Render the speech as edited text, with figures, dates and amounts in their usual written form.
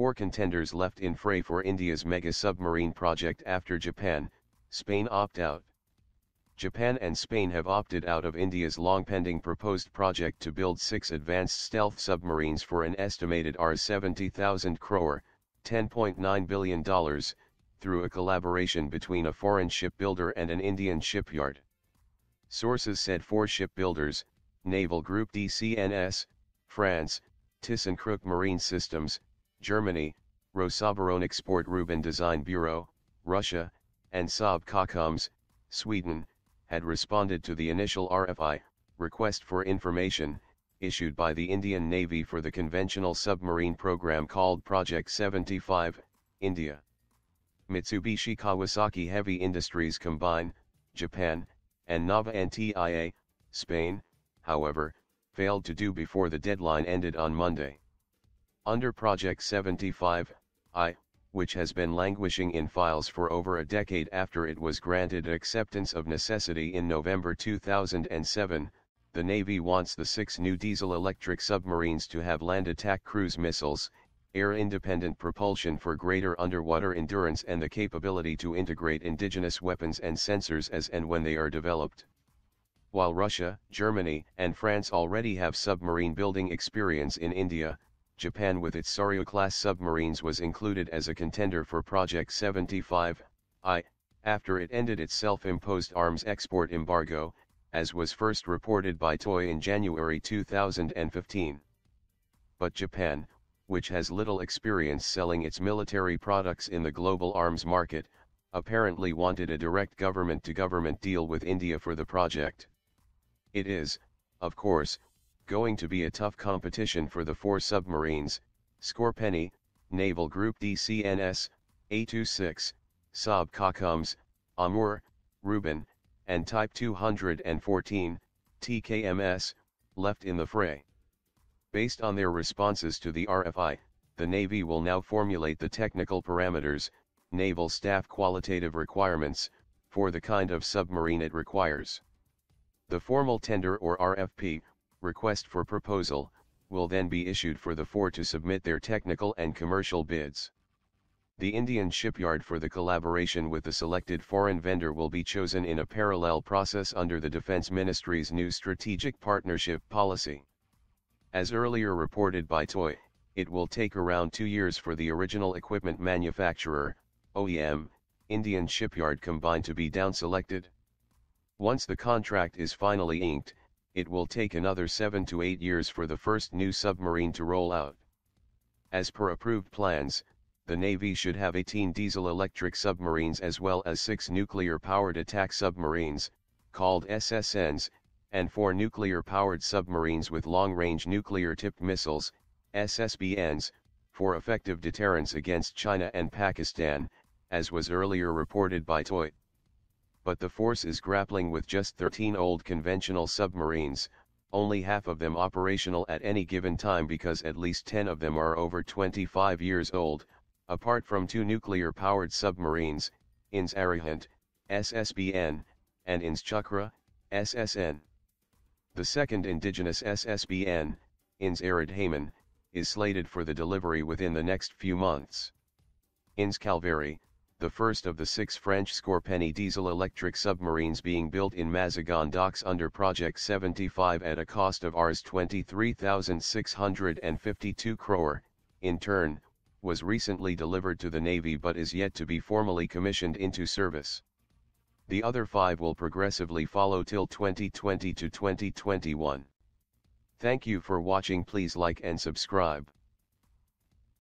4 contenders left in fray for India's mega submarine project after Japan, Spain opt out. Japan and Spain have opted out of India's long-pending proposed project to build 6 advanced stealth submarines for an estimated Rs 70,000 crore, $10.9 billion, through a collaboration between a foreign shipbuilder and an Indian shipyard. Sources said 4 shipbuilders, Naval Group DCNS, France, ThyssenKrupp Marine Systems, Germany, Rosabaronexport Rubin Design Bureau, Russia, and Saab Kockums, Sweden, had responded to the initial RFI, request for information, issued by the Indian Navy for the conventional submarine program called Project 75, India. Mitsubishi Kawasaki Heavy Industries Combine, Japan, and Nava Ntia, Spain, however, failed to do before the deadline ended on Monday. Under Project 75I, which has been languishing in files for over a decade after it was granted acceptance of necessity in November 2007, the Navy wants the 6 new diesel-electric submarines to have land attack cruise missiles, air-independent propulsion for greater underwater endurance and the capability to integrate indigenous weapons and sensors as and when they are developed. While Russia, Germany, and France already have submarine building experience in India, Japan with its Soryu-class submarines was included as a contender for Project 75I, after it ended its self-imposed arms export embargo, as was first reported by Toy in January 2015. But Japan, which has little experience selling its military products in the global arms market, apparently wanted a direct government-to-government deal with India for the project. It is, of course, going to be a tough competition for the 4 submarines, Skorpeni, Naval Group DCNS, A26, Saab Kockums, Amur, Rubin, and Type 214, TKMS, left in the fray. Based on their responses to the RFI, the Navy will now formulate the technical parameters, naval staff qualitative requirements, for the kind of submarine it requires. The formal tender or RFP, request for proposal, will then be issued for the 4 to submit their technical and commercial bids. The Indian shipyard for the collaboration with the selected foreign vendor will be chosen in a parallel process under the Defense Ministry's new Strategic Partnership Policy. As earlier reported by Toy, it will take around 2 years for the original equipment manufacturer, OEM, Indian shipyard combined to be down-selected. Once the contract is finally inked, it will take another 7 to 8 years for the first new submarine to roll out. As per approved plans, the Navy should have 18 diesel-electric submarines as well as 6 nuclear-powered attack submarines, called SSNs, and 4 nuclear-powered submarines with long-range nuclear-tipped missiles, SSBNs, for effective deterrence against China and Pakistan, as was earlier reported by Toy. But the force is grappling with just 13 old conventional submarines, only half of them operational at any given time because at least 10 of them are over 25 years old, apart from 2 nuclear-powered submarines, INS Arihant, SSBN, and INS Chakra, SSN. The second indigenous SSBN, INS Aridhaman, is slated for the delivery within the next few months. INS Calvary, the first of the 6 French Skorpeni diesel-electric submarines being built in Mazagon docks under Project 75 at a cost of Rs 23,652 crore, in turn, was recently delivered to the Navy but is yet to be formally commissioned into service. The other 5 will progressively follow till 2020 to 2021. Thank you for watching. Please like and subscribe.